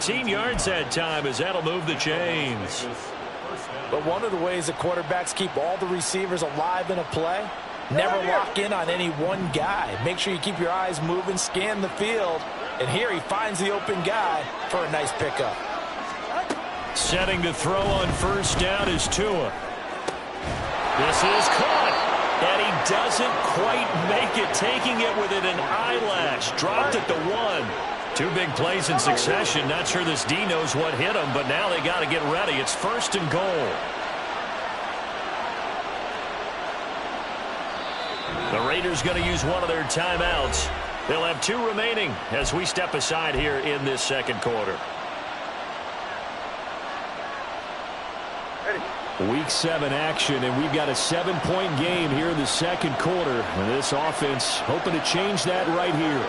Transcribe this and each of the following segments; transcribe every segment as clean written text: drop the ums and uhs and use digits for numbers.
18 yards that time, as that'll move the chains. But one of the ways the quarterbacks keep all the receivers alive in a play, never lock in on any one guy. Make sure you keep your eyes moving, scan the field, and here he finds the open guy for a nice pickup. Setting to throw on first down is Tua. This is caught, and he doesn't quite make it, taking it within an eyelash. Dropped at the 1. 2 big plays in succession. Not sure this D knows what hit him, but now they got to get ready. It's first and goal. The Raiders going to use one of their timeouts. They'll have 2 remaining as we step aside here in this second quarter. Week 7 action, and we've got a 7-point game here in the second quarter. And this offense hoping to change that right here.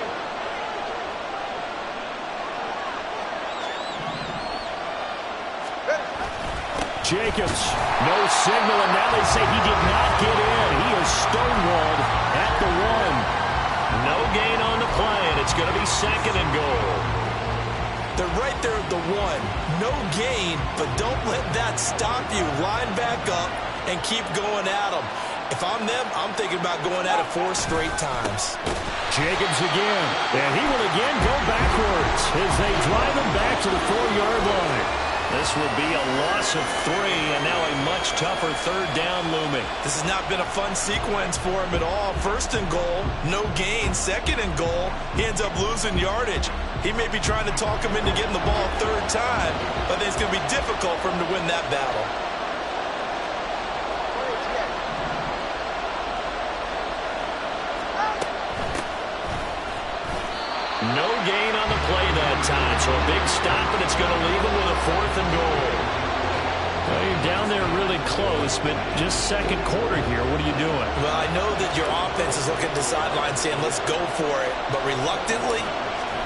Jacobs, no signal, and now they say he did not get in. He is stonewalled at the 1. No gain on the play, and it's going to be second and goal. They're right there at the 1. No gain, but don't let that stop you. Line back up and keep going at them. If I'm them, I'm thinking about going at it 4 straight times. Jacobs again, and he will again go backwards as they drive him back to the 4-yard line. This will be a loss of 3, and now a much tougher third down looming. This has not been a fun sequence for him at all. First and goal, no gain. Second and goal, he ends up losing yardage. He may be trying to talk him into getting the ball a 3rd time, but I think it's going to be difficult for him to win that battle. No gain on the play that time, so a big stop, and it's going to leave him with a 4th and goal. Well, you're down there really close, but just second quarter here. What are you doing? Well, I know that your offense is looking at the sideline saying, let's go for it, but reluctantly,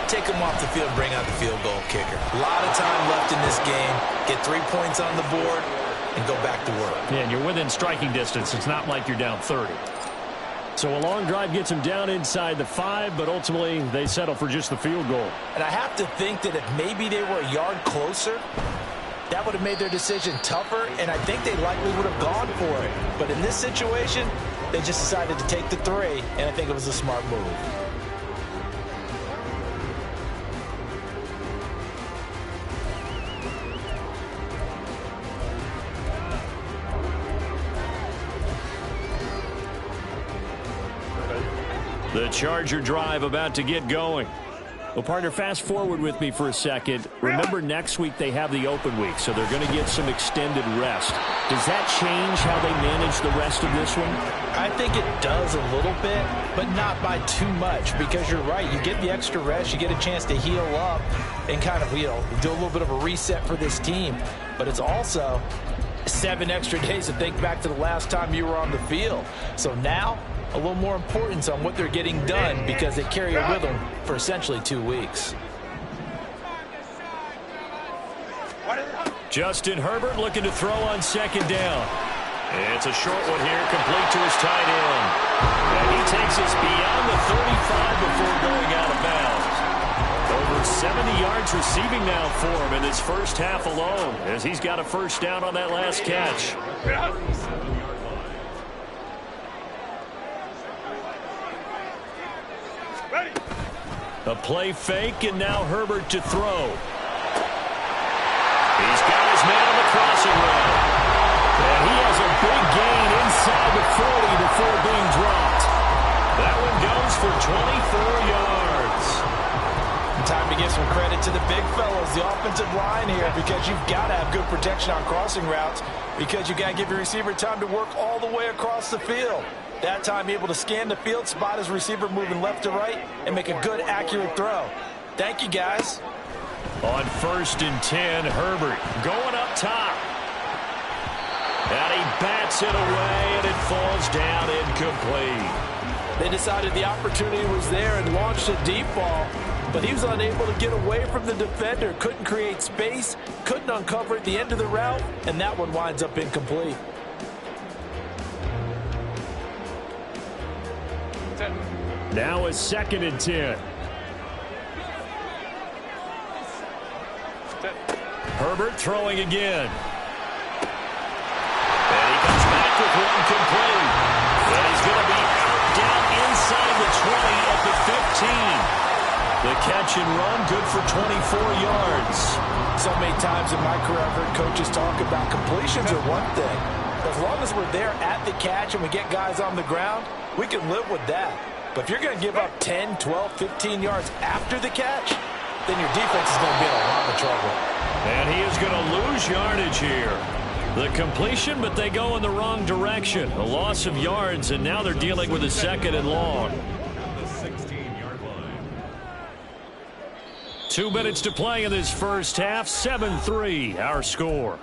take him off the field, bring out the field goal kicker. A lot of time left in this game. Get 3 points on the board and go back to work. Yeah, and you're within striking distance. It's not like you're down 30. So a long drive gets them down inside the 5, but ultimately they settle for just the field goal. And I have to think that if maybe they were a yard closer, that would have made their decision tougher, and I think they likely would have gone for it. But in this situation, they just decided to take the 3, and I think it was a smart move. The Charger drive about to get going. Well, partner, fast forward with me for a second. Remember, next week they have the open week, so they're going to get some extended rest. Does that change how they manage the rest of this one? I think it does a little bit, but not by too much, because you're right. You get the extra rest, you get a chance to heal up and kind of, do a little bit of a reset for this team. But it's also 7 extra days to think back to the last time you were on the field. So now, a little more importance on what they're getting done because they carry it with them for essentially 2 weeks. Justin Herbert looking to throw on second down. It's a short one here, complete to his tight end. And he takes us beyond the 35 before going out of bounds. Over 70 yards receiving now for him in this first half alone, as he's got a first down on that last catch. A play fake, and now Herbert to throw. He's got his man on the crossing route. And he has a big gain inside the 40 before being dropped. That one goes for 24 yards. Time to give some credit to the big fellas, the offensive line here, because you've got to have good protection on crossing routes, because you've got to give your receiver time to work all the way across the field. That time able to scan the field, spot his receiver moving left to right, and make a good, accurate throw. Thank you, guys. On 1st and 10, Herbert going up top. And he bats it away, and it falls down incomplete. They decided the opportunity was there and launched a deep ball, but he was unable to get away from the defender, couldn't create space, couldn't uncover at the end of the route, and that one winds up incomplete. Now a 2nd and 10. Herbert throwing again. And he comes back with one complete. And he's going to be out down inside the 20 at the 15. The catch and run, good for 24 yards. So many times in my career, I've heard coaches talk about completions are one thing. As long as we're there at the catch and we get guys on the ground, we can live with that. But if you're going to give up 10, 12, 15 yards after the catch, then your defense is going to be in a lot of trouble. And he is going to lose yardage here. The completion, but they go in the wrong direction. A loss of yards, and now they're dealing with a 2nd and long. 2 minutes to play in this first half. 7-3, our score.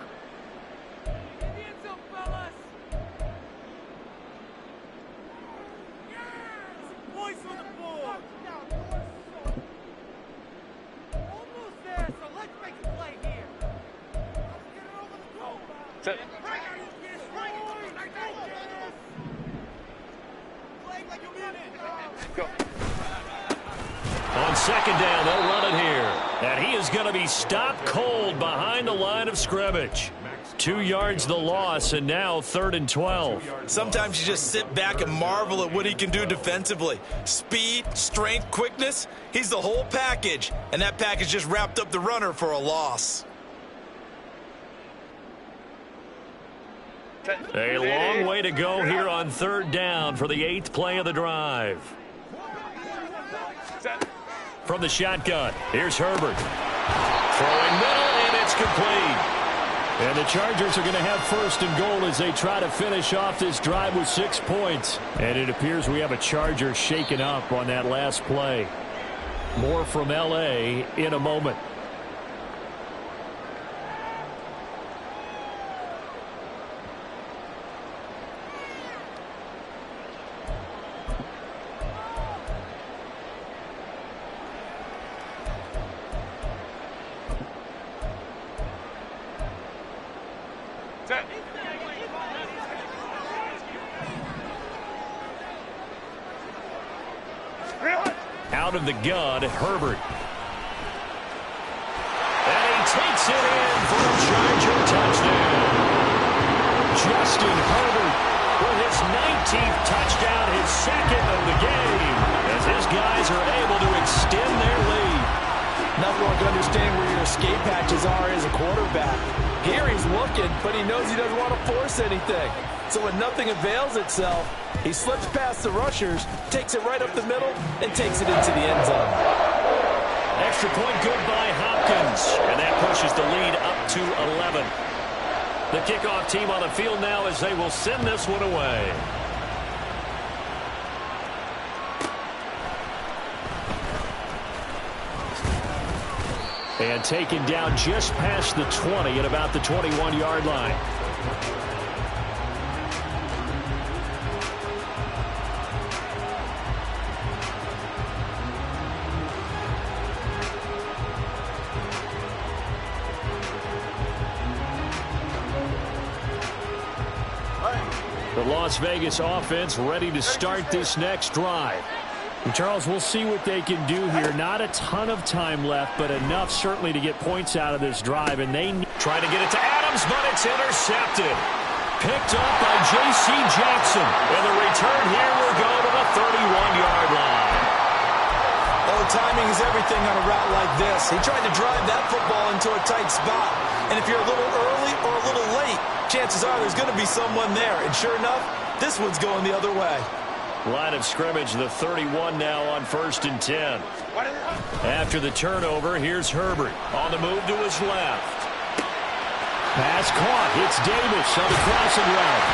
On 2nd down, they'll run it here. And he is going to be stopped cold behind the line of scrimmage. 2 yards the loss, and now 3rd and 12. Sometimes you just sit back and marvel at what he can do defensively. Speed, strength, quickness, he's the whole package. And that package just wrapped up the runner for a loss. A long way to go here on 3rd down for the 8th play of the drive. From the shotgun, here's Herbert. Throwing middle, and it's complete. And the Chargers are going to have 1st and goal as they try to finish off this drive with 6 points. And it appears we have a Charger shaken up on that last play. More from L.A. in a moment. Out of the gun, Herbert. And he takes it in for a Charger touchdown. Justin Herbert with his 19th touchdown, his 2nd of the game, as his guys are able to extend their lead. Nothing like understanding where your escape hatches are as a quarterback. Gary's looking, but he knows he doesn't want to force anything. So when nothing avails itself, he slips past the rushers, takes it right up the middle, and takes it into the end zone. Extra point good by Hopkins, and that pushes the lead up to 11. The kickoff team on the field now as they will send this one away. And taken down just past the 20 at about the 21-yard line. The Las Vegas offense ready to start this next drive. And Charles, we'll see what they can do here. Not a ton of time left, but enough certainly to get points out of this drive. And they try to get it to Adams, but it's intercepted. Picked up by J.C. Jackson. And the return here will go to the 31-yard line. Oh, timing is everything on a route like this. He tried to drive that football into a tight spot. And if you're a little early or a little late, chances are there's going to be someone there. And sure enough, this one's going the other way. Line of scrimmage, the 31 now on 1st and 10. After the turnover, here's Herbert on the move to his left. Pass caught. It's Davis on the crossing route.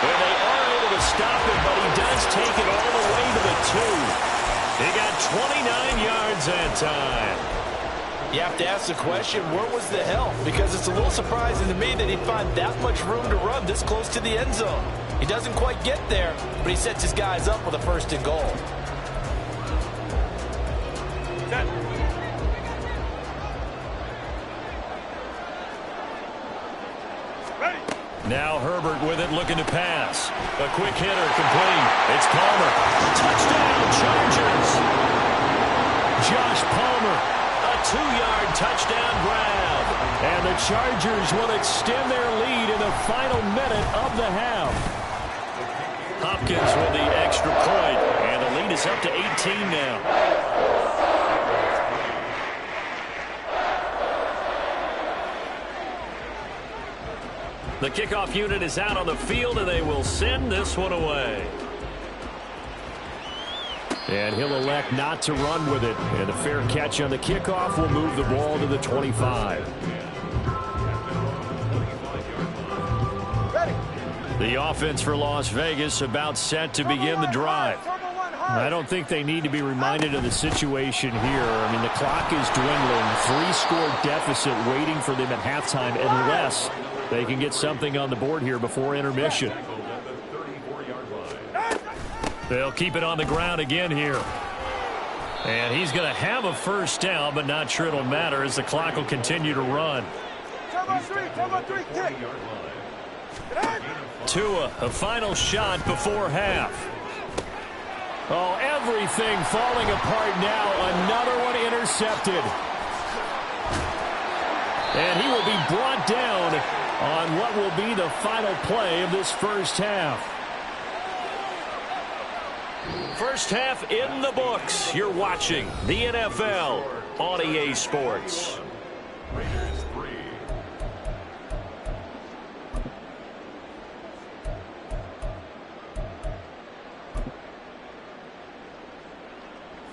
And they are able to stop him, but he does take it all the way to the 2. He got 29 yards that time. You have to ask the question, where was the help? Because it's a little surprising to me that he'd find that much room to run this close to the end zone. He doesn't quite get there, but he sets his guys up with a 1st and goal. Now Herbert with it, looking to pass. A quick hitter, complete. It's Palmer. Touchdown, Chargers. Josh Palmer, a 2-yard touchdown grab. And the Chargers will extend their lead in the final minute of the half. Hopkins with the extra point, and the lead is up to 18 now. The kickoff unit is out on the field, and they will send this one away. And he'll elect not to run with it. And a fair catch on the kickoff will move the ball to the 25. The offense for Las Vegas about set to begin the drive. I don't think they need to be reminded of the situation here. I mean, the clock is dwindling. 3-score deficit waiting for them at halftime unless they can get something on the board here before intermission. They'll keep it on the ground again here. And he's going to have a first down, but not sure it'll matter as the clock will continue to run. Tua, a final shot before half. Oh, everything falling apart now. Another one intercepted. And he will be brought down on what will be the final play of this first half. First half in the books. You're watching the NFL on EA Sports. Raiders 3.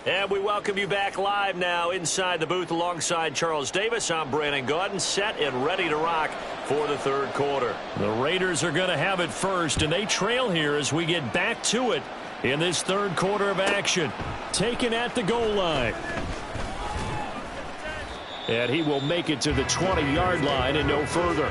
And we welcome you back live now inside the booth alongside Charles Davis. I'm Brandon Gaudin, set and ready to rock for the third quarter. The Raiders are going to have it first, and they trail here as we get back to it in this third quarter of action. Taken at the goal line. And he will make it to the 20-yard line and no further.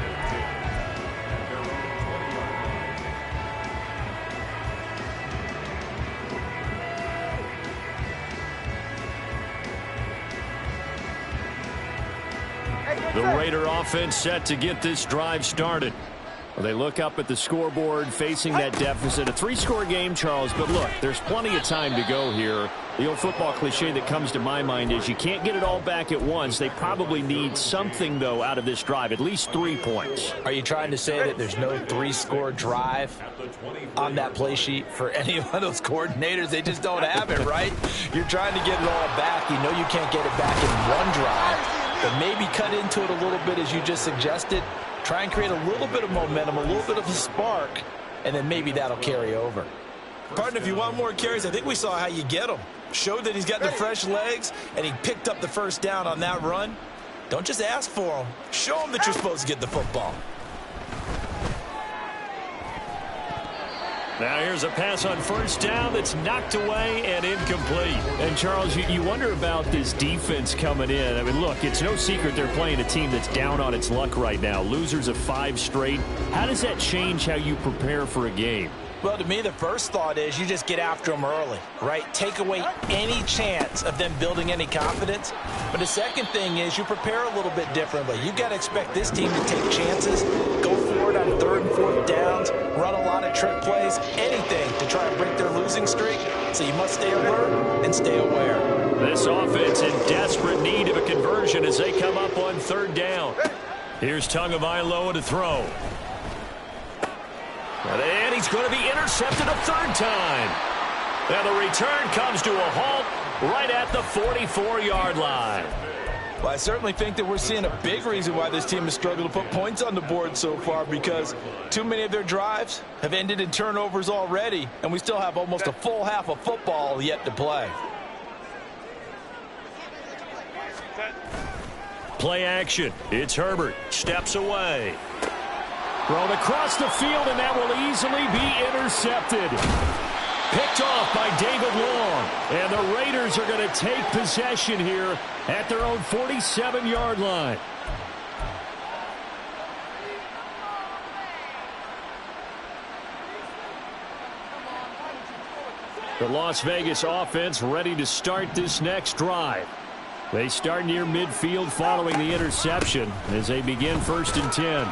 The Raider offense set to get this drive started. Well, they look up at the scoreboard facing that deficit. A 3-score game, Charles, but look, there's plenty of time to go here. The old football cliche that comes to my mind is you can't get it all back at once. They probably need something, though, out of this drive, at least 3 points. Are you trying to say that there's no 3-score drive on that play sheet for any one of those coordinators? They just don't have it, right? You're trying to get it all back. You know you can't get it back in one drive. But maybe cut into it a little bit as you just suggested. Try and create a little bit of momentum, a little bit of a spark, and then maybe that'll carry over. Partner, if you want more carries, I think we saw how you get them. Showed that he's got the fresh legs, and he picked up the first down on that run. Don't just ask for them. Show them that you're supposed to get the football. Now here's a pass on first down that's knocked away and incomplete. And, Charles, you wonder about this defense coming in. I mean, look, it's no secret they're playing a team that's down on its luck right now. Losers of 5 straight. How does that change how you prepare for a game? Well, to me, the first thought is you just get after them early, right? Take away any chance of them building any confidence. But the second thing is you prepare a little bit differently. You've got to expect this team to take chances, go for it on 3rd and 4th downs, run a lot of trick plays, anything to try and break their losing streak. So you must stay alert and stay aware. This offense in desperate need of a conversion as they come up on 3rd down. Here's Tagovailoa to throw. And he's going to be intercepted a 3rd time. And the return comes to a halt right at the 44-yard line. Well, I certainly think that we're seeing a big reason why this team has struggled to put points on the board so far, because too many of their drives have ended in turnovers already, and we still have almost a full half of football yet to play. Play action. It's Herbert. Steps away. Thrown across the field, and that will easily be intercepted. Picked off by David Long. And the Raiders are going to take possession here at their own 47-yard line. The Las Vegas offense ready to start this next drive. They start near midfield following the interception as they begin 1st and 10.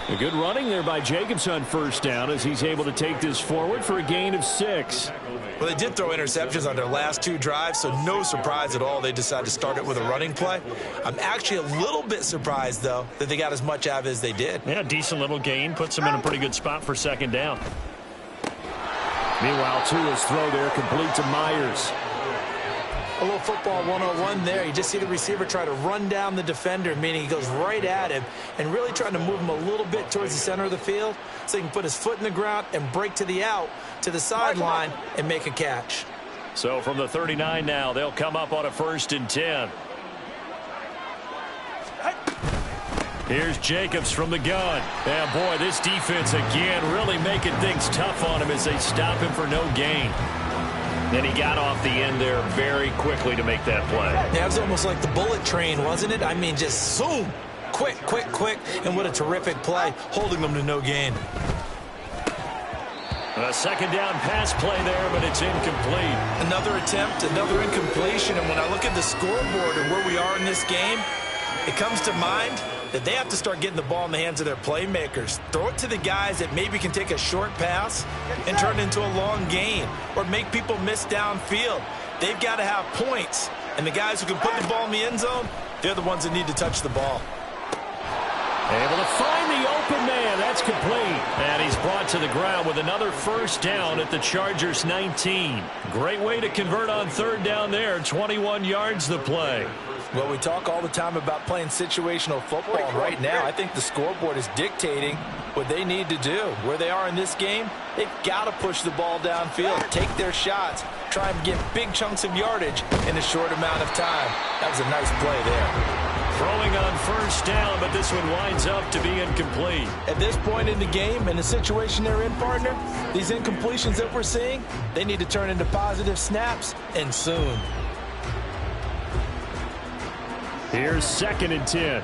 A good running there by Jacobs on first down as he's able to take this forward for a gain of 6. Well, they did throw interceptions on their last 2 drives, so no surprise at all they decided to start it with a running play. I'm actually a little bit surprised, though, that they got as much out of it as they did. Yeah, decent little gain. Puts them in a pretty good spot for second down. Meanwhile, Tua's throw there complete to Myers. A little football 101 there. You just see the receiver try to run down the defender, meaning he goes right at him and really trying to move him a little bit towards the center of the field so he can put his foot in the ground and break to the out, to the sideline, and make a catch. So from the 39 now, they'll come up on a 1st and 10. Here's Jacobs from the gun. And boy, this defense again really making things tough on him as they stop him for no gain. Then he got off the end there very quickly to make that play. Yeah, it was almost like the bullet train, wasn't it? I mean, just zoom. Quick, quick, quick. And what a terrific play, holding them to no gain. A second down pass play there, but it's incomplete. Another attempt, another incompletion. And when I look at the scoreboard and where we are in this game, it comes to mind that they have to start getting the ball in the hands of their playmakers. Throw it to the guys that maybe can take a short pass and turn it into a long gain or make people miss downfield. They've got to have points. And the guys who can put the ball in the end zone, they're the ones that need to touch the ball. Able to find the open man. That's complete. And he's brought to the ground with another 1st down at the Chargers 19. Great way to convert on 3rd down there. 21 yards the play. Well, we talk all the time about playing situational football, and right now I think the scoreboard is dictating what they need to do. Where they are in this game, they've got to push the ball downfield, take their shots, try and get big chunks of yardage in a short amount of time. That was a nice play there. Throwing on 1st down, but this one winds up to be incomplete. At this point in the game, in the situation they're in, partner, these incompletions that we're seeing, they need to turn into positive snaps, and soon. Here's 2nd and 10.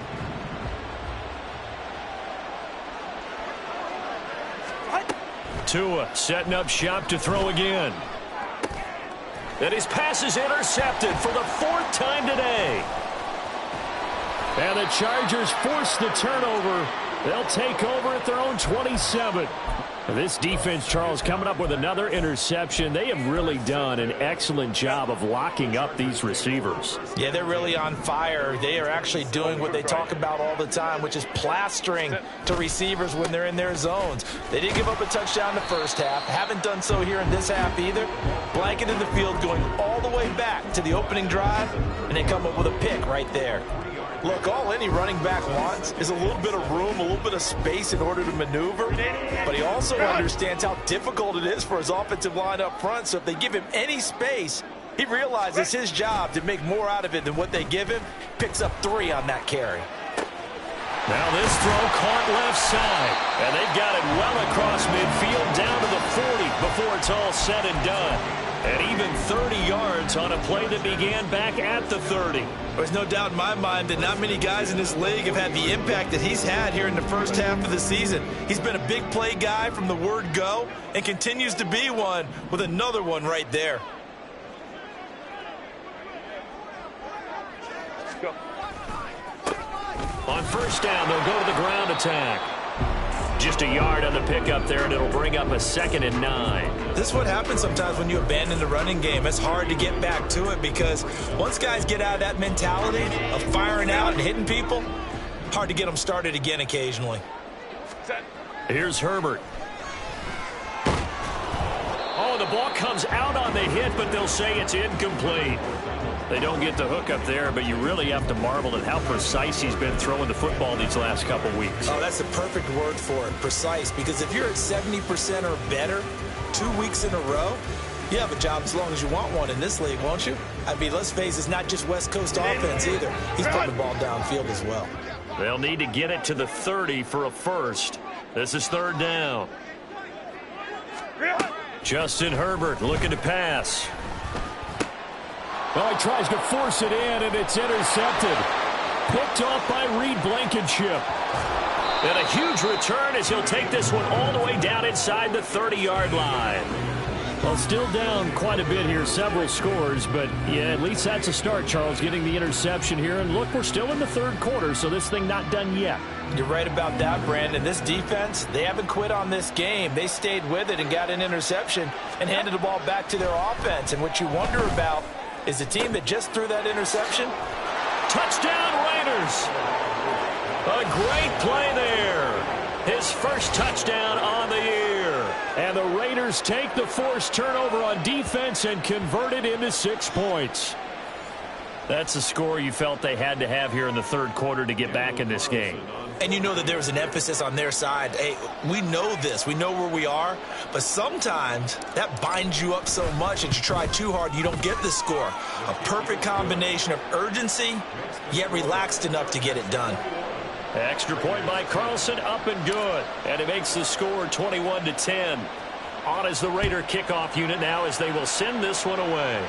Tua setting up shop to throw again. And his pass is intercepted for the 4th time today. And the Chargers force the turnover. They'll take over at their own 27. This defense, Charles, coming up with another interception. They have really done an excellent job of locking up these receivers. Yeah, they're really on fire. They are actually doing what they talk about all the time, which is plastering to receivers when they're in their zones. They didn't give up a touchdown the first half. Haven't done so here in this half either. Blanketed the field going all the way back to the opening drive, and they come up with a pick right there. Look, all any running back wants is a little bit of room, a little bit of space in order to maneuver. But he also understands how difficult it is for his offensive line up front. So if they give him any space, he realizes it's his job to make more out of it than what they give him. Picks up 3 on that carry. Now this throw caught left side. And they've got it well across midfield down to the 40 before it's all said and done. And even 30 yards on a play that began back at the 30. There's no doubt in my mind that not many guys in this league have had the impact that he's had here in the first half of the season. He's been a big play guy from the word go and continues to be one with another one right there. On 1st down, they'll go to the ground attack. Just a yard on the pickup there, and it'll bring up a 2nd and 9. This is what happens sometimes when you abandon the running game. It's hard to get back to it because once guys get out of that mentality of firing out and hitting people, hard to get them started again occasionally. Here's Herbert. Oh, the ball comes out on the hit, but they'll say it's incomplete. They don't get the hook up there, but you really have to marvel at how precise he's been throwing the football these last couple weeks. Oh, that's the perfect word for it, precise. Because if you're at 70% or better 2 weeks in a row, you have a job as long as you want one in this league, won't you? I mean, let's face it, it's not just West Coast offense either. He's putting the ball downfield as well. They'll need to get it to the 30 for a first. This is 3rd down. Justin Herbert looking to pass. Well, he tries to force it in, and it's intercepted. Picked off by Reed Blankenship. And a huge return as he'll take this one all the way down inside the 30-yard line. Well, still down quite a bit here, several scores, but yeah, at least that's a start, Charles, getting the interception here. And look, we're still in the third quarter, so this thing not done yet. You're right about that, Brandon. This defense, they haven't quit on this game. They stayed with it and got an interception and handed the ball back to their offense. And what you wonder about is the team that just threw that interception. Touchdown, Raiders! A great play there. His first touchdown on the year. And the Raiders take the forced turnover on defense and convert it into 6 points. That's the score you felt they had to have here in the third quarter to get back in this game. And you know that there was an emphasis on their side. Hey, we know this. We know where we are. But sometimes that binds you up so much that you try too hard, you don't get the score. A perfect combination of urgency, yet relaxed enough to get it done. Extra point by Carlson, up and good. And it makes the score 21-10. On as the Raider kickoff unit now as they will send this one away.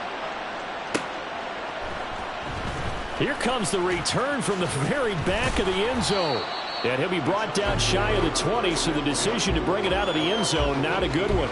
Here comes the return from the very back of the end zone. And he'll be brought down shy of the 20, so the decision to bring it out of the end zone, not a good one.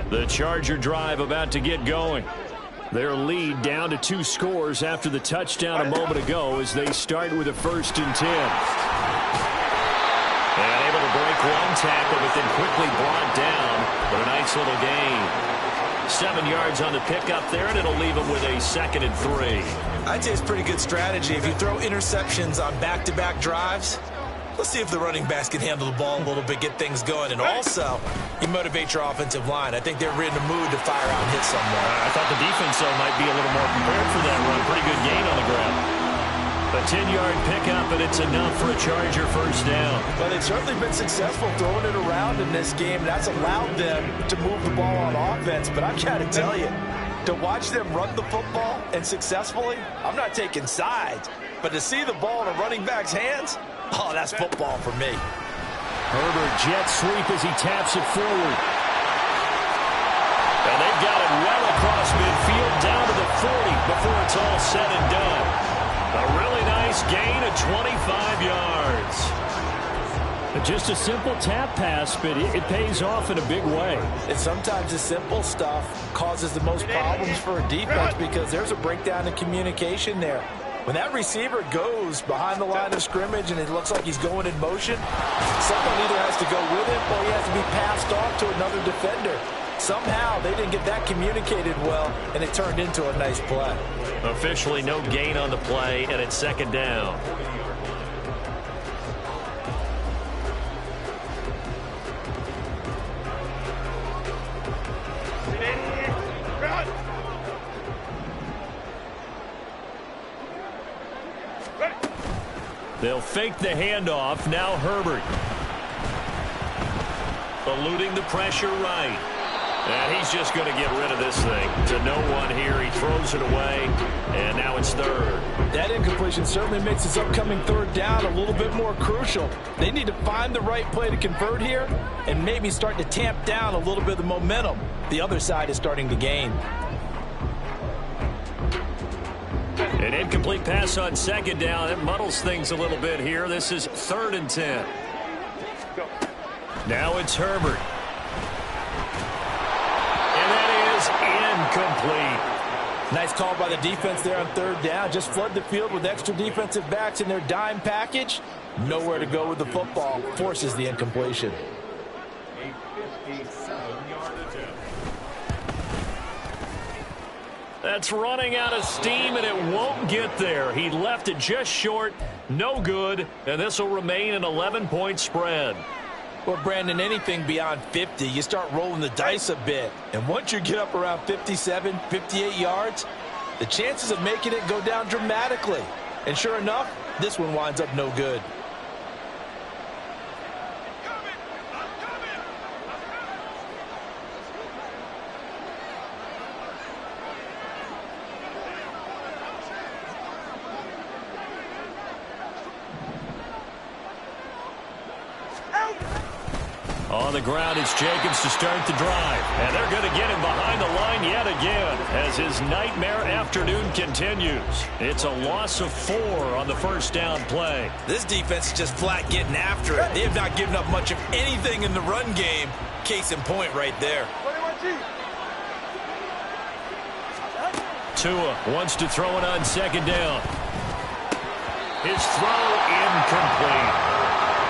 The Charger drive about to get going. Their lead down to 2 scores after the touchdown a moment ago as they start with a 1st and 10. And able to break one tackle, but then quickly brought down. But a nice little gain. 7 yards on the pickup there, and it'll leave them with a 2nd and 3. I'd say it's pretty good strategy. If you throw interceptions on back-to-back drives, let's see if the running backs can handle the ball a little bit, get things going. And also, you motivate your offensive line. I think they're in the mood to fire out and hit someone. I thought the defense, though, might be a little more prepared for that run. Pretty good gain on the ground. A 10-yard pickup, and it's enough for a Charger first down. Well, they've certainly been successful throwing it around in this game. That's allowed them to move the ball on offense. But I've got to tell you, to watch them run the football and successfully, I'm not taking sides. But to see the ball in a running back's hands, oh, that's football for me. Herbert jet sweep as he taps it forward. And they've got it well across midfield down to the 40 before it's all said and done. A really nice gain of 25 yards. Just a simple tap pass, but it pays off in a big way. And sometimes the simple stuff causes the most problems for a defense because there's a breakdown in communication there. When that receiver goes behind the line of scrimmage and it looks like he's going in motion, someone either has to go with him or he has to be passed off to another defender. Somehow they didn't get that communicated well, and it turned into a nice play. Officially no gain on the play, and it's 2nd down. They'll fake the handoff. Now Herbert. Eluding the pressure right. And he's just going to get rid of this thing. To no one here. He throws it away. And now it's 3rd. That incompletion certainly makes this upcoming 3rd down a little bit more crucial. They need to find the right play to convert here and maybe start to tamp down a little bit of the momentum the other side is starting to gain. An incomplete pass on 2nd down. It muddles things a little bit here. This is 3rd and 10. Now it's Herbert. And that is incomplete. Nice call by the defense there on 3rd down. Just flood the field with extra defensive backs in their dime package. Nowhere to go with the football. Forces the incompletion. That's running out of steam, and it won't get there. He left it just short. No good, and this will remain an 11-point spread. Well, Brandon, anything beyond 50, you start rolling the dice a bit. And once you get up around 57, 58 yards, the chances of making it go down dramatically. And sure enough, this one winds up no good. On the ground, it's Jacobs to start the drive. And they're going to get him behind the line yet again as his nightmare afternoon continues. It's a loss of 4 on the first down play. This defense is just flat getting after it. They have not given up much of anything in the run game. Case in point right there. Tua wants to throw it on second down. His throw incomplete.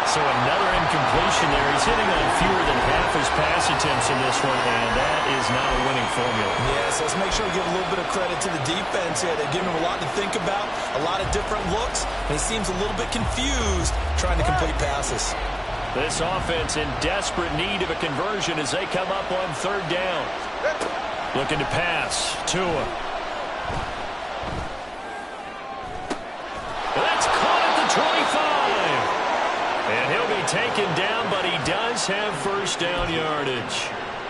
So another incompletion there. He's hitting on fewer than half his pass attempts in this one, and that is not a winning formula. Yes, let's make sure we give a little bit of credit to the defense here. They're giving him a lot to think about, a lot of different looks, and he seems a little bit confused trying to complete passes. This offense in desperate need of a conversion as they come up on third down. Looking to pass. Tua. That's caught at the 25. And he'll be taken down, but he does have first down yardage.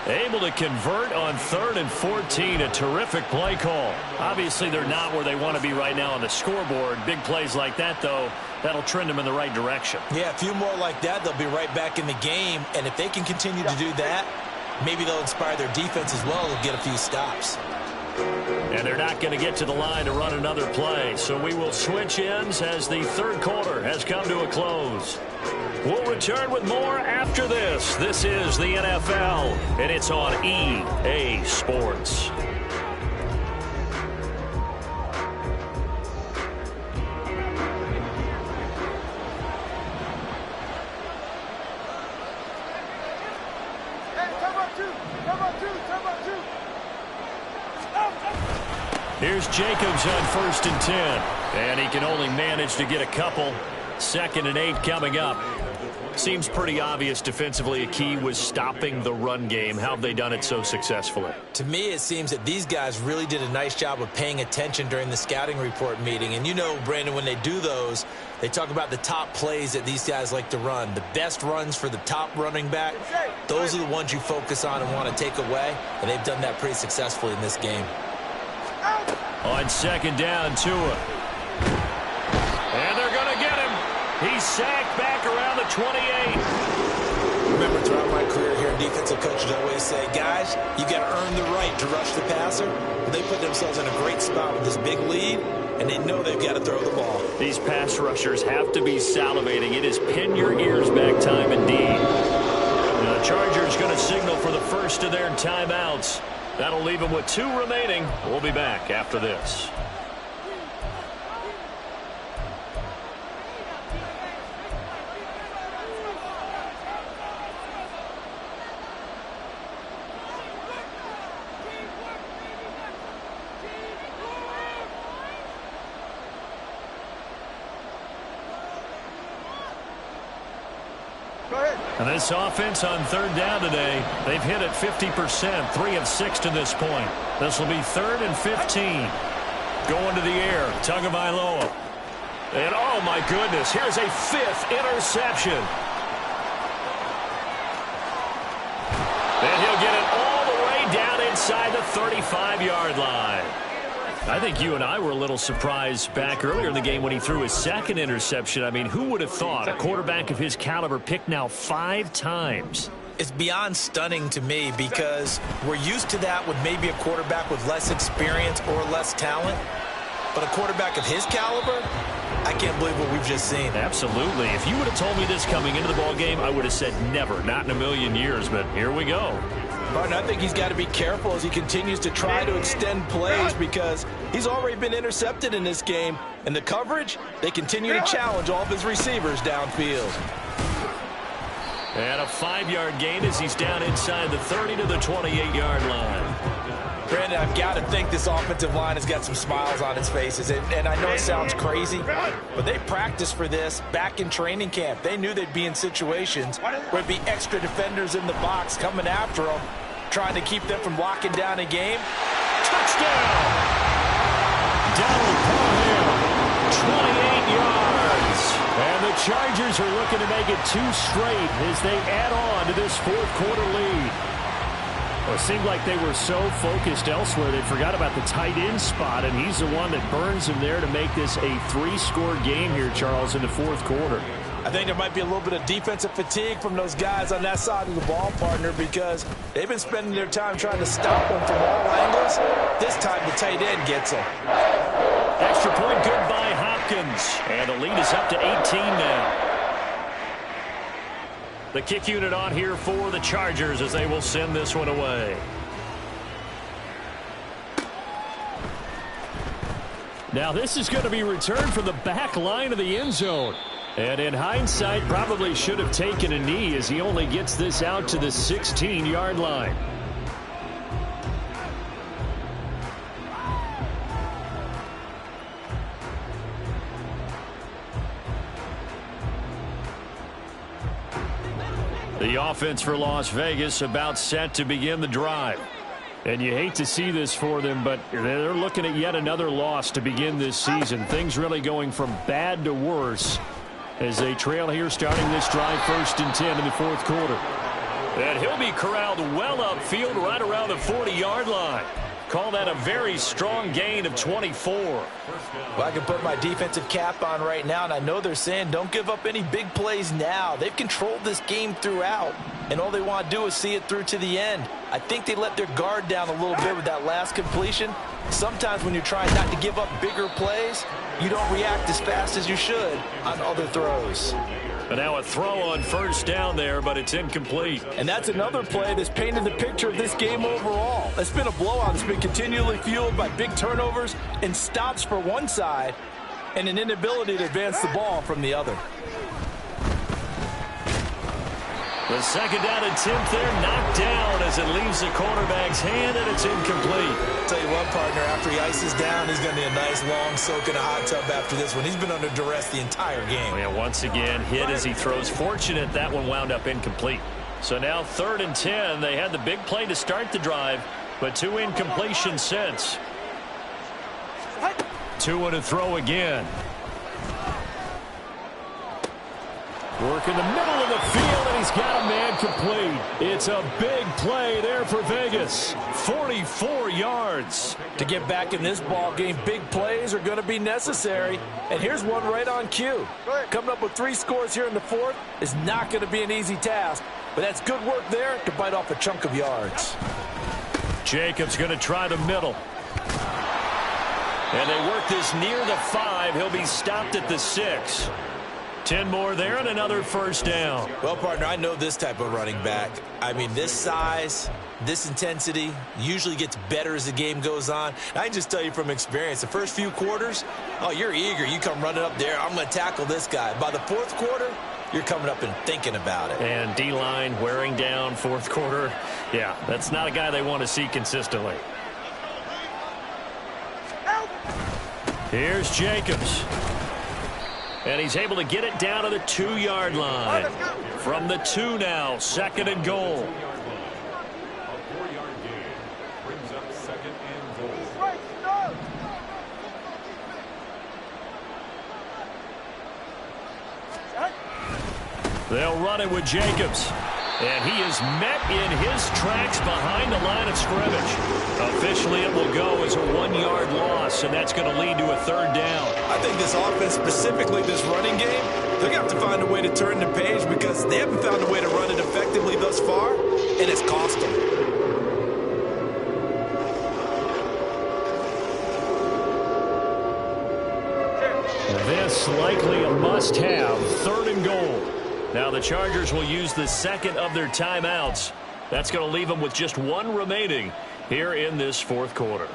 Able to convert on 3rd and 14. A terrific play call. Obviously, they're not where they want to be right now on the scoreboard. Big plays like that, though, that'll trend them in the right direction. Yeah, a few more like that, they'll be right back in the game. And if they can continue to do that, maybe they'll inspire their defense as well. They'll get a few stops. And they're not going to get to the line to run another play. So we will switch ends as the third quarter has come to a close. We'll return with more after this. This is the NFL, and it's on EA Sports. Here's Jacobs on 1st and 10. And he can only manage to get a couple. 2nd and 8 coming up. Seems pretty obvious defensively a key was stopping the run game. How have they done it so successfully? To me, it seems that these guys really did a nice job of paying attention during the scouting report meeting. And you know, Brandon, when they do those, they talk about the top plays that these guys like to run. The best runs for the top running back, those are the ones you focus on and want to take away. And they've done that pretty successfully in this game. On 2nd down, Tua. And they're going to get him. He's sacked back around the 28. Remember, throughout my career here, defensive coaches always say, guys, you got to earn the right to rush the passer. But they put themselves in a great spot with this big lead, and they know they've got to throw the ball. These pass rushers have to be salivating. It is pin your ears back time indeed. The Chargers going to signal for the first of their timeouts. That'll leave them with 2 remaining. We'll be back after this. And this offense on 3rd down today, they've hit it 50%, 3 of 6 to this point. This will be 3rd and 15. Going to the air, Tagovailoa. And oh my goodness, here's a 5th interception. And he'll get it all the way down inside the 35-yard line. I think you and I were a little surprised back earlier in the game when he threw his 2nd interception. I mean, who would have thought a quarterback of his caliber picked now 5 times? It's beyond stunning to me because we're used to that with maybe a quarterback with less experience or less talent. But a quarterback of his caliber, I can't believe what we've just seen. Absolutely. If you would have told me this coming into the ballgame, I would have said never, not in a million years. But here we go. Martin, I think he's got to be careful as he continues to try to extend plays because he's already been intercepted in this game. And the coverage, they continue to challenge all of his receivers downfield. And a 5-yard gain as he's down inside the 30 to the 28-yard line. Brandon, I've got to think this offensive line has got some smiles on its faces. And I know it sounds crazy, but they practiced for this back in training camp. They knew they'd be in situations where there'd be extra defenders in the box coming after them, trying to keep them from locking down a game. Touchdown! Donald Parham, 28 yards. And the Chargers are looking to make it 2 straight as they add on to this 4th quarter lead. Well, it seemed like they were so focused elsewhere they forgot about the tight end spot, and he's the one that burns them there to make this a 3-score game here, Charles, in the 4th quarter. I think there might be a little bit of defensive fatigue from those guys on that side of the ball, partner, because they've been spending their time trying to stop them from all angles. This time the tight end gets them. Extra point good by Hopkins. And the lead is up to 18 now. The kick unit on here for the Chargers as they will send this one away. Now this is going to be returned from the back line of the end zone. And in hindsight, probably should have taken a knee as he only gets this out to the 16-yard line. The offense for Las Vegas about set to begin the drive. And you hate to see this for them, but they're looking at yet another loss to begin this season. Things really going from bad to worse as they trail here starting this drive 1st and 10 in the 4th quarter. And he'll be corralled well upfield right around the 40-yard line. Call that a very strong gain of 24. Well, I can put my defensive cap on right now, and I know they're saying don't give up any big plays now. They've controlled this game throughout, and all they want to do is see it through to the end. I think they let their guard down a little bit with that last completion. Sometimes when you're trying not to give up bigger plays, you don't react as fast as you should on other throws. And now a throw on 1st down there, but it's incomplete. And that's another play that's painted the picture of this game overall. It's been a blowout. It's been continually fueled by big turnovers and stops for one side and an inability to advance the ball from the other. The 2nd down attempt there knocked down as it leaves the quarterback's hand, and it's incomplete. I'll tell you what, partner, after he ices down, he's going to need a nice long soak in a hot tub after this one. He's been under duress the entire game. Oh, yeah, once again, hit as he throws. Fortunate that one wound up incomplete. So now 3rd and 10. They had the big play to start the drive, but 2 incompletions since. 2 to throw again. Work in the middle of the field, and he's got a man complete. It's a big play there for Vegas. 44 yards. To get back in this ball game, big plays are going to be necessary. And here's one right on cue. Coming up with 3 scores here in the 4th is not going to be an easy task. But that's good work there to bite off a chunk of yards. Jacobs going to try the middle. And they work this near the 5. He'll be stopped at the 6. 10 more there and another 1st down. Well, partner, I know this type of running back. I mean, this size, this intensity usually gets better as the game goes on. I can just tell you from experience, the first few quarters, oh, you're eager. You come running up there, I'm going to tackle this guy. By the 4th quarter, you're coming up and thinking about it. And D-line wearing down 4th quarter. Yeah, that's not a guy they want to see consistently. Here's Jacobs. And he's able to get it down to the 2-yard line. From the 2 now, 2nd and goal. They'll run it with Jacobs. And he is met in his tracks behind the line of scrimmage. Officially, it will go as a 1-yard loss, and that's going to lead to a 3rd down. I think this offense, specifically this running game, they're going to have to find a way to turn the page because they haven't found a way to run it effectively thus far, and it's cost them. This likely a must-have, 3rd and goal. Now the Chargers will use the 2nd of their timeouts. That's going to leave them with just 1 remaining here in this 4th quarter.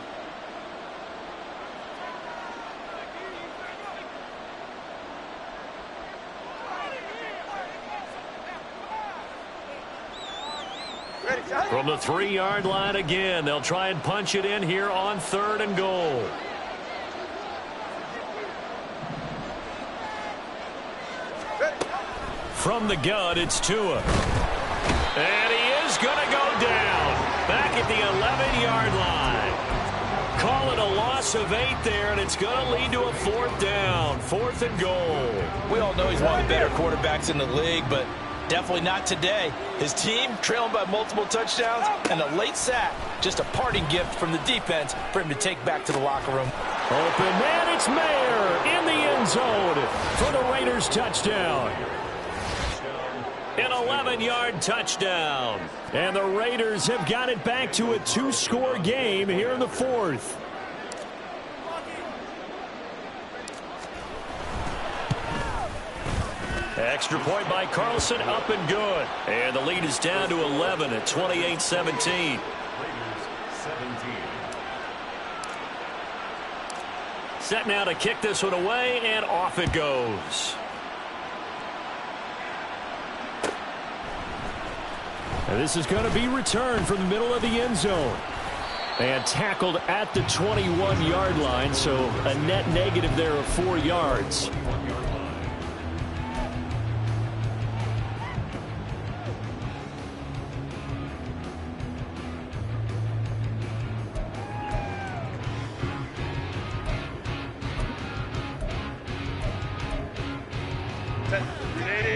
From the 3-yard line again, they'll try and punch it in here on 3rd and goal. From the gun, it's Tua. And he is going to go down. Back at the 11-yard line. Call it a loss of 8 there, and it's going to lead to a 4th down. 4th and goal. We all know he's one of the better quarterbacks in the league, but definitely not today. His team trailing by multiple touchdowns, and a late sack. Just a parting gift from the defense for him to take back to the locker room. Open man, it's Mayer in the end zone for the Raiders touchdown. An 11-yard touchdown. And the Raiders have got it back to a 2-score game here in the fourth. Extra point by Carlson, up and good. And the lead is down to 11 at 28-17. Set now to kick this one away, and off it goes. And this is going to be returned from the middle of the end zone. And tackled at the 21-yard line, so a net negative there of 4 yards.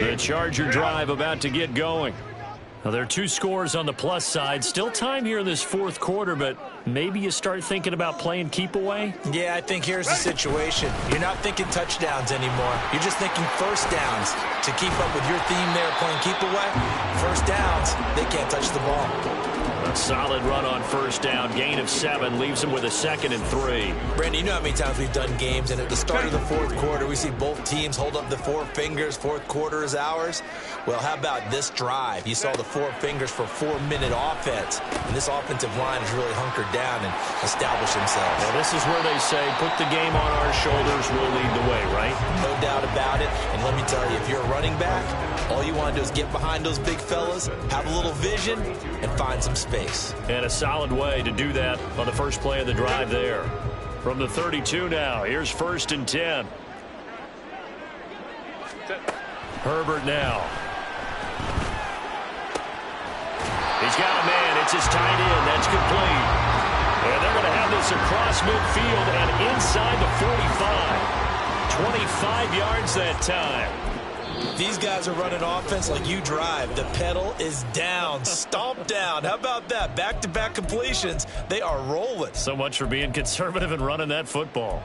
The Charger drive about to get going. Now, there are 2 scores on the plus side. Still time here in this fourth quarter, but maybe you start thinking about playing keep away? Yeah, I think here's the situation. You're not thinking touchdowns anymore. You're just thinking first downs. To keep up with your theme there, playing keep away, first downs, they can't touch the ball. A solid run on first down. Gain of 7 leaves them with a 2nd and 3. Brandon, you know how many times we've done games, and at the start of the fourth quarter, we see both teams hold up the 4 fingers. Fourth quarter is ours. Well, how about this drive? You saw the 4 fingers for 4-minute offense, and this offensive line has really hunkered down and established themselves. Now, this is where they say, put the game on our shoulders, we'll lead the way, right? No doubt about it. And let me tell you, if you're a running back, all you want to do is get behind those big fellas, have a little vision, and find some space. And a solid way to do that on the first play of the drive there. From the 32 now, here's 1st and 10. Herbert now. He's got a man. It's his tight end. That's complete. And they're going to have this across midfield and inside the 45. 25 yards that time. These guys are running offense like you drive. The pedal is down, stomp down. How about that? Back-to-back completions. They are rolling. So much for being conservative and running that football.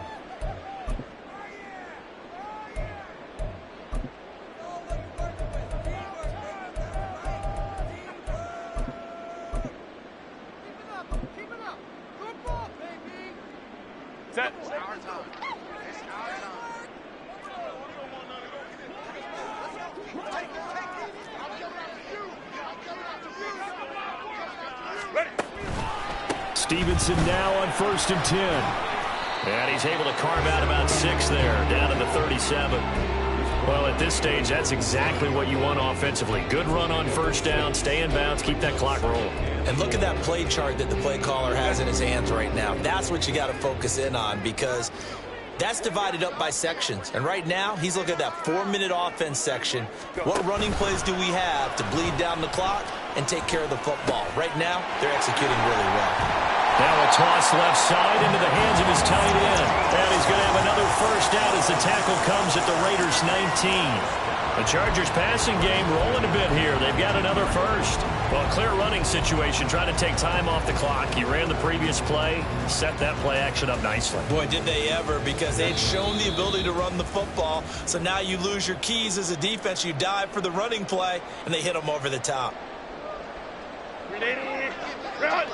Set. Stevenson now on 1st and 10. And he's able to carve out about 6 there, down to the 37. Well, at this stage, that's exactly what you want offensively. Good run on first down, stay in bounds, keep that clock rolling. And look at that play chart that the play caller has in his hands right now. That's what you got to focus in on, because that's divided up by sections. And right now, he's looking at that 4-minute offense section. What running plays do we have to bleed down the clock and take care of the football? Right now, they're executing really well. Now a toss left side into the hands of his tight end. And he's going to have another first down as the tackle comes at the Raiders' 19. The Chargers passing game rolling a bit here. They've got another first. Well, clear running situation, trying to take time off the clock. He ran the previous play, set that play action up nicely. Boy, did they ever, because they'd shown the ability to run the football. So now you lose your keys as a defense. You dive for the running play, and they hit them over the top. Run.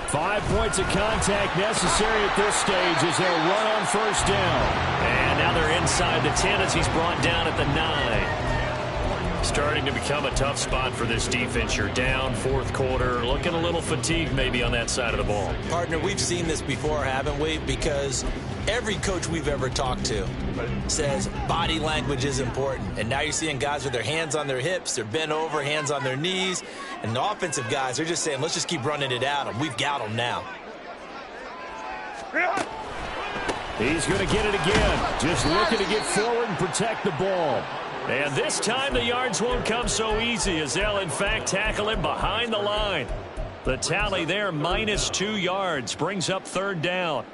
5 points of contact necessary at this stage as they'll run on first down. And now they're inside the 10 as he's brought down at the 9. Starting to become a tough spot for this defense. You're down, fourth quarter, looking a little fatigued maybe on that side of the ball. Partner, we've seen this before, haven't we? Because every coach we've ever talked to says body language is important. And now you're seeing guys with their hands on their hips, they're bent over, hands on their knees. And the offensive guys are just saying, let's just keep running it at them. We've got them now. He's going to get it again. Just looking to get forward and protect the ball. And this time the yards won't come so easy as they'll, in fact, tackle him behind the line. The tally there, -2 yards, brings up third down.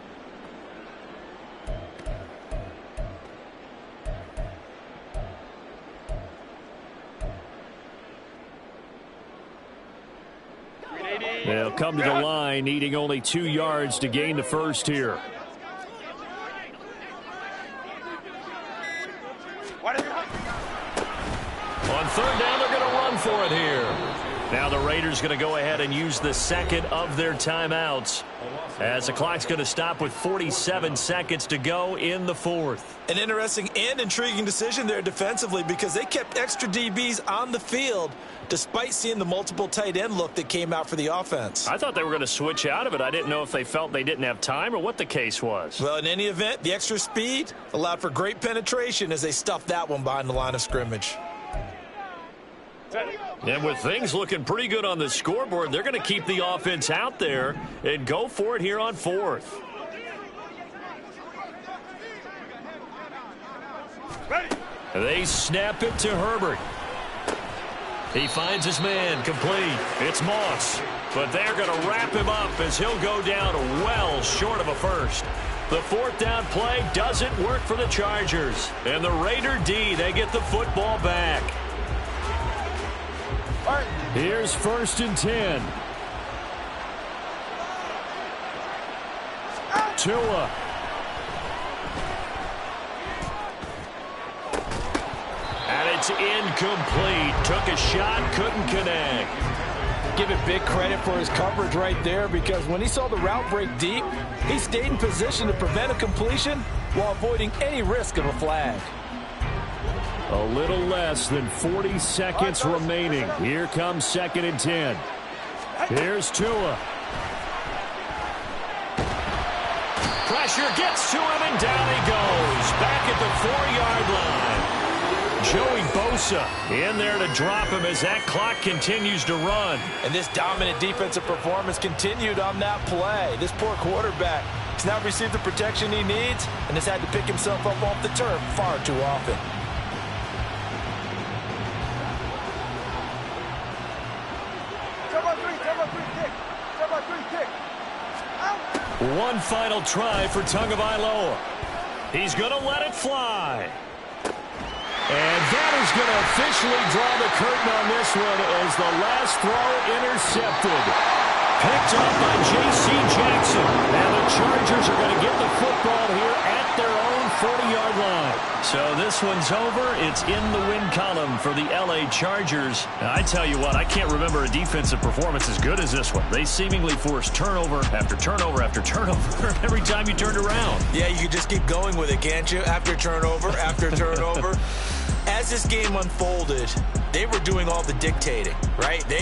They'll come to the line, needing only 2 yards to gain the first here. it here. Now the Raiders going to go ahead and use the second of their timeouts, as the clock's going to stop with 47 seconds to go in the fourth. An interesting and intriguing decision there defensively, because they kept extra DBs on the field despite seeing the multiple tight end look that came out for the offense. I thought they were going to switch out of it. I didn't know if they felt they didn't have time or what the case was. Well, in any event, the extra speed allowed for great penetration as they stuffed that one behind the line of scrimmage. And with things looking pretty good on the scoreboard, they're going to keep the offense out there and go for it here on fourth. They snap it to Herbert. He finds his man, complete. It's Moss. But they're going to wrap him up as he'll go down well short of a first. The fourth down play doesn't work for the Chargers. And the Raider D, they get the football back. Here's 1st and 10. Tua. And it's incomplete. Took a shot, couldn't connect. Give it big credit for his coverage right there, because when he saw the route break deep, he stayed in position to prevent a completion while avoiding any risk of a flag. A little less than 40 seconds remaining. Here comes 2nd and 10. Here's Tua. Pressure gets to him, and down he goes. Back at the 4-yard line. Joey Bosa in there to drop him as that clock continues to run. And this dominant defensive performance continued on that play. This poor quarterback has not received the protection he needs and has had to pick himself up off the turf far too often. One final try for Tagovailoa. He's going to let it fly. And that is going to officially draw the curtain on this one as the last throw intercepted. Picked up by J.C. Jackson. And the Chargers are going to get the football here at their own 40-yard line. So this one's over. It's in the win column for the L.A. Chargers. Now, I tell you what, I can't remember a defensive performance as good as this one. They seemingly forced turnover after turnover after turnover every time you turned around. Yeah, you can just keep going with it, can't you? After turnover, after turnover. As this game unfolded, they were doing all the dictating, right?